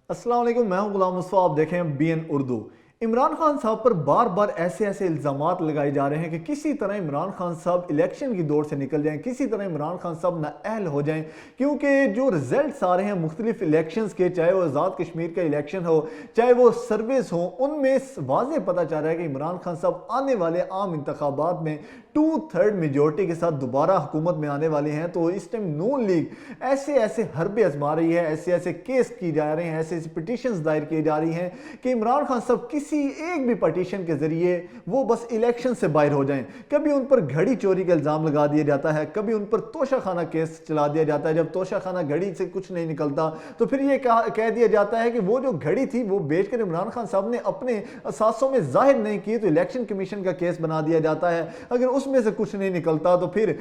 अस्सलाम वालेकुम, मैं हूं गुलाम मुस्तफा। आप देखें हैं BN उर्दू। इमरान खान साहब पर बार बार ऐसे ऐसे इल्ज़ामात लगाए जा रहे हैं कि किसी तरह इमरान खान साहब इलेक्शन की दौड़ से निकल जाएं, किसी तरह इमरान खान साहब नाअहल हो जाएं, क्योंकि जो रिजल्ट्स आ रहे हैं मुख्तलिफ इलेक्शंस के, चाहे वो आज़ाद कश्मीर का इलेक्शन हो, चाहे वो सर्विस हो, उनमें वाज़ेह पता चल रहा है कि इमरान खान साहब आने वाले आम इंतखाबात में 2/3 मेजोरिटी के साथ दोबारा हुकूमत में आने वाले हैं। तो इस टाइम नून लीग ऐसे ऐसे हरबे आजमा रही है, ऐसे ऐसे केस की जा रहे हैं, ऐसे ऐसे पिटीशंस दायर की जा रही हैं कि इमरान खान साहब किसी एक भी पटिशन के जरिए वो बस इलेक्शन से बाहर हो जाएं। कभी उन पर घड़ी चोरी का इल्ज़ाम लगा दिया जाता है, कभी उन पर तोशाखाना केस चला दिया जाता है। जब तोशाखाना घड़ी से कुछ नहीं निकलता तो फिर ये कह दिया जाता है कि वो जो घड़ी थी वो बेचकर इमरान खान साहब ने अपने असासों में जाहिर नहीं की, तो इलेक्शन कमीशन का केस बना दिया जाता है। अगर उसमें से कुछ नहीं निकलता तो फिर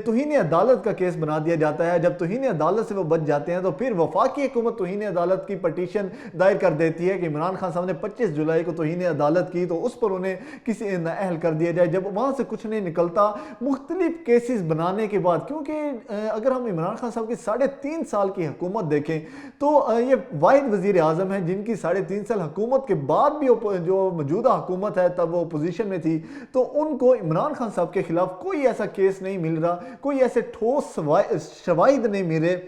तौहीन अदालत का केस बना दिया जाता है। जब तौहीन अदालत से वो बच जाते हैं तो फिर वफाकी हुकूमत तौहीन अदालत की पटिशन दायर कर देती है कि इमरान खान साहब ने 25 जुलाई को तौहीन अदालत की, तो उस पर उन्हें किसी नाअहल कर दिया जाए। जब वहां से कुछ नहीं निकलता, मुख्तलिफ केसेस बनाने के बाद, क्योंकि अगर हम इमरान खान साहब की 3.5 साल की हुकूमत देखें तो ये वाहिद वजीर आजम है जिनकी 3.5 साल हुकूमत के बाद भी जो मौजूदा हुकूमत है तब वो अपोजिशन में थी, तो उनको इमरान खान साहब के खिलाफ कोई ऐसा केस नहीं मिल रहा, कोई ऐसे ठोस शवाहिद नहीं मिले,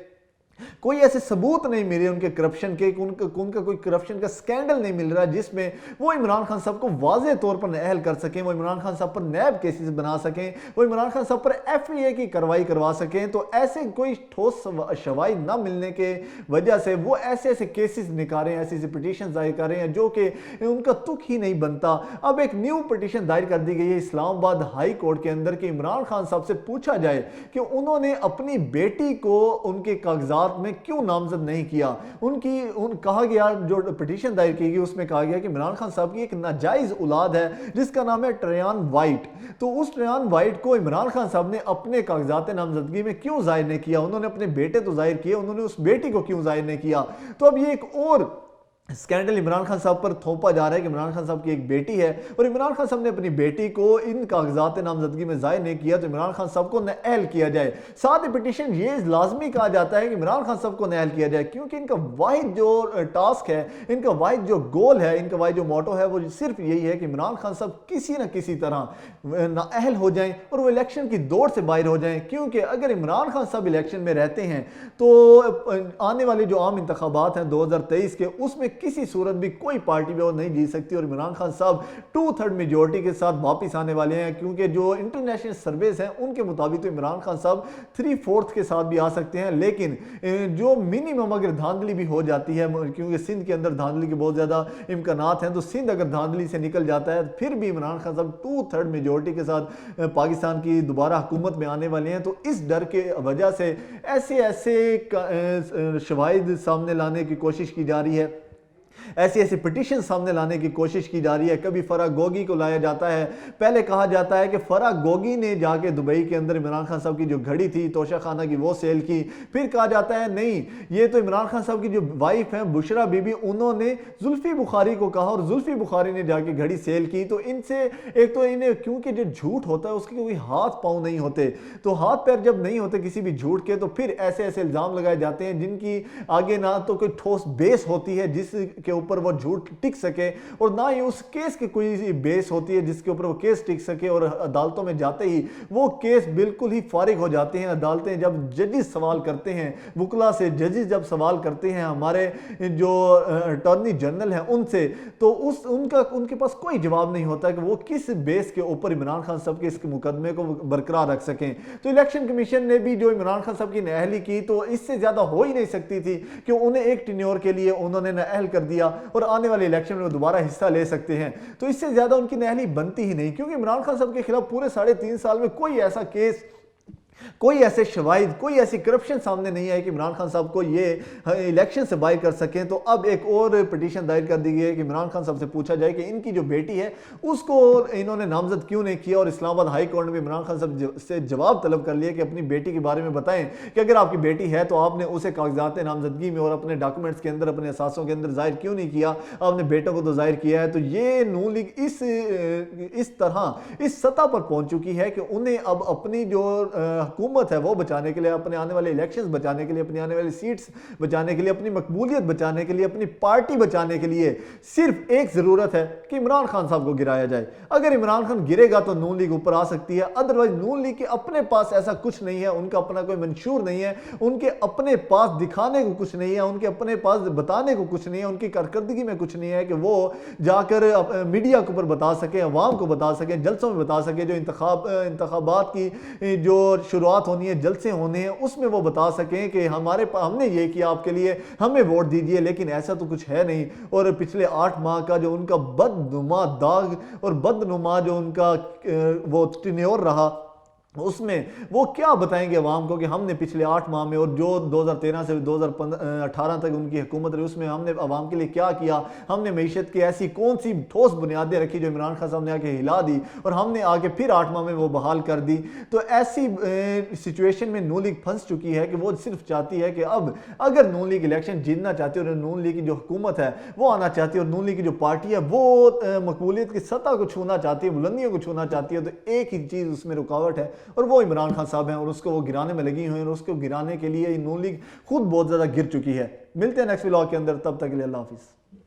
कोई ऐसे सबूत नहीं मिले उनके करप्शन के, उनका कोई करप्शन का स्कैंडल नहीं मिल रहा जिसमें वो इमरान खान साहब को वाज़ेह तौर पर नाअहल कर सकें, वो इमरान खान साहब पर नैब केसेस बना सकें, वो इमरान खान साहब पर FIA की कार्रवाई करवा सकें। तो ऐसे कोई ठोस शवाहिद ना मिलने के वजह से वो ऐसे ऐसे केसेस निकालें, ऐसी ऐसी पिटीशन दायर कर रहे हैं जो कि उनका तुक ही नहीं बनता। अब एक न्यू पिटीशन दायर कर दी गई है इस्लामाबाद हाई कोर्ट के अंदर कि इमरान खान साहब से पूछा जाए कि उन्होंने अपनी बेटी को उनके कागजात में क्यों नामजद नहीं किया। कहा गया, जो पिटीशन दायर की गई उसमें कहा गया कि इमरान खान साहब की एक नाजायज औलाद है जिसका नाम है ट्रयान वाइट, तो उस ट्रयान वाइट को इमरान खान साहब ने अपने कागजात नामजदगी में क्यों जाहिर नहीं किया। उन्होंने अपने बेटे तो जाहिर किए, उन्होंने उस बेटी को क्यों जाहिर नहीं किया। तो अब ये एक और स्कैंडल इमरान खान साहब पर थोपा जा रहा है कि इमरान खान साहब की एक बेटी है और इमरान खान साहब ने अपनी बेटी को इन कागजात नामजदगी में जाहिर नहीं किया, तो इमरान खान साहब को नाअहल किया जाए। साथ ही पिटीशन ये लाजमी कहा जाता है कि इमरान खान साहब को नाअहल किया जाए, क्योंकि इनका वाहिद जो टास्क है, इनका वाहिद जो गोल है, इनका वाहिद जो मोटो है वो सिर्फ यही है कि इमरान खान साहब किसी न किसी तरह नाअहल हो जाएं और वो इलेक्शन की दौड़ से बाहर हो जाएं। क्योंकि अगर इमरान खान साहब इलेक्शन में रहते हैं तो आने वाले जो आम इंतखाबात हैं 2023 के, उसमें किसी सूरत भी कोई पार्टी भी वो नहीं जीत सकती और इमरान खान साहब 2/3 मेजोरिटी के साथ वापस आने वाले हैं। क्योंकि जो इंटरनेशनल सर्वेस हैं उनके मुताबिक तो इमरान खान साहब 3/4 के साथ भी आ सकते हैं, लेकिन जो मिनिमम अगर धांधली भी हो जाती है, क्योंकि सिंध के अंदर धांधली के बहुत ज़्यादा इम्कानात हैं, तो सिंध अगर धांधली से निकल जाता है फिर भी इमरान खान साहब 2/3 मेजोरिटी के साथ पाकिस्तान की दोबारा हुकूमत में आने वाले हैं। तो इस डर के वजह से ऐसे ऐसे शवाहिद सामने लाने की कोशिश की जा रही है, ऐसी ऐसी पिटीशन सामने लाने की कोशिश की जा रही है। कभी फराह गोगी को लाया जाता है, पहले कहा जाता है कि फराह गोगी ने जाके दुबई के अंदर इमरान खान साहब की जो घड़ी थी तोशाखाना की वो सेल की, फिर कहा जाता है नहीं ये तो इमरान खान साहब की जो वाइफ है बुशरा बीबी, उन्होंने जुल्फी बुखारी को कहा और जुल्फी बुखारी ने जाके घड़ी सेल की। तो इनसे एक तो इन्हें, क्योंकि जो झूठ होता है उसके कोई हाथ पाँव नहीं होते, तो हाथ पैर जब नहीं होते किसी भी झूठ के, तो फिर ऐसे ऐसे इल्ज़ाम लगाए जाते हैं जिनकी आगे ना तो कोई ठोस बेस होती है जिसके ऊपर वो झूठ टिक सके, और ना ही उस केस की कोई बेस होती है जिसके ऊपर वो केस टिक सके। और अदालतों में जाते ही वो केस बिल्कुल ही फारिग हो जाते हैं। अदालतें जब जजेस सवाल करते हैं, वकला से जजेस जब सवाल करते हैं हमारे जो अटॉर्नी जनरल हैं उनसे, तो उनके पास कोई जवाब नहीं होता कि वो किस बेस के ऊपर इमरान खान साहब के इस मुकदमे को बरकरार रख सकें। तो इलेक्शन कमीशन ने भी जो इमरान खान साहब की नाअहली की, तो इससे ज्यादा हो ही नहीं सकती थी कि उन्हें एक टेन्योर के लिए उन्होंने नाअहल कर दिया और आने वाले इलेक्शन में वो दोबारा हिस्सा ले सकते हैं। तो इससे ज्यादा उनकी नाअहली बनती ही नहीं, क्योंकि इमरान खान साहब के खिलाफ पूरे 3.5 साल में कोई ऐसा केस, कोई ऐसे शवाहिद, कोई ऐसी करप्शन सामने नहीं आई कि इमरान खान साहब को ये इलेक्शन से बाहर कर सकें। तो अब एक और पिटीशन दायर कर दी गई है कि इमरान खान साहब से पूछा जाए कि इनकी जो बेटी है उसको इन्होंने नामजद क्यों नहीं किया। और इस्लामाबाद हाई कोर्ट ने भी इमरान खान साहब से जवाब तलब कर लिया कि अपनी बेटी के बारे में बताएं कि अगर आपकी बेटी है तो आपने उसे कागजात नामजदगी में और अपने डॉक्यूमेंट्स के अंदर, अपने असासों के अंदर जाहिर क्यों नहीं किया, आपने बेटों को तो जाहिर किया है। तो ये नून लीग इस तरह इस सतह पर पहुंच चुकी है कि उन्हें अब अपनी जो हुकूमत है वो बचाने के लिए, अपने आने वाले इलेक्शंस बचाने के लिए, अपनी आने वाली सीट्स बचाने के लिए, अपनी मकबूलियत बचाने के लिए, अपनी पार्टी बचाने के लिए सिर्फ एक ज़रूरत है कि इमरान खान साहब को गिराया जाए। अगर इमरान खान गिरेगा तो नून लीग ऊपर आ सकती है, अदरवाइज नून लीग के अपने पास ऐसा कुछ नहीं है, उनका अपना कोई मंशूर नहीं है, उनके अपने पास दिखाने को कुछ नहीं है, उनके अपने पास बताने को कुछ नहीं है, उनकी कारकर्दगी में कुछ नहीं है कि वो जाकर मीडिया के ऊपर बता सके, अवाम को बता सके, जलसों में बता सके, जो इंतखाबात की जो शुरुआत होनी है, जलसे होने हैं, उसमें वो बता सकें कि हमने ये किया आपके लिए, हमें वोट दीजिए। लेकिन ऐसा तो कुछ है नहीं। और पिछले 8 माह का जो उनका बदनुमा दाग और बदनुमा जो उनका वो टेन्योर रहा, उसमें वो क्या बताएंगे अवाम को कि हमने पिछले 8 माह में और जो 2013 से 2018 तक उनकी हुकूमत रही उसमें हमने अवाम के लिए क्या किया, हमने मईशत की ऐसी कौन सी ठोस बुनियादें रखी जो इमरान खान साहब ने आके हिला दी और हमने आगे फिर 8 माह में वो बहाल कर दी। तो ऐसी सिचुएशन में नून लीग फंस चुकी है कि वो सिर्फ चाहती है कि अब अगर नून लीग इलेक्शन जीतना चाहती है और नून लीग की जो हुकूमत है वो आना चाहती है और नून लीग की जो पार्टी है वो मकबूलियत की सतह को छूना चाहती है, बुलंदियों को छूना चाहती है, तो एक ही चीज़ उसमें रुकावट है और वो इमरान खान साहब हैं और उसको वो गिराने में लगी हुई हैं और उसको गिराने के लिए नून लीग खुद बहुत ज़्यादा गिर चुकी है। मिलते हैं नेक्स्ट व्लॉग के अंदर, तब तक के लिए अल्लाह हाफिज़।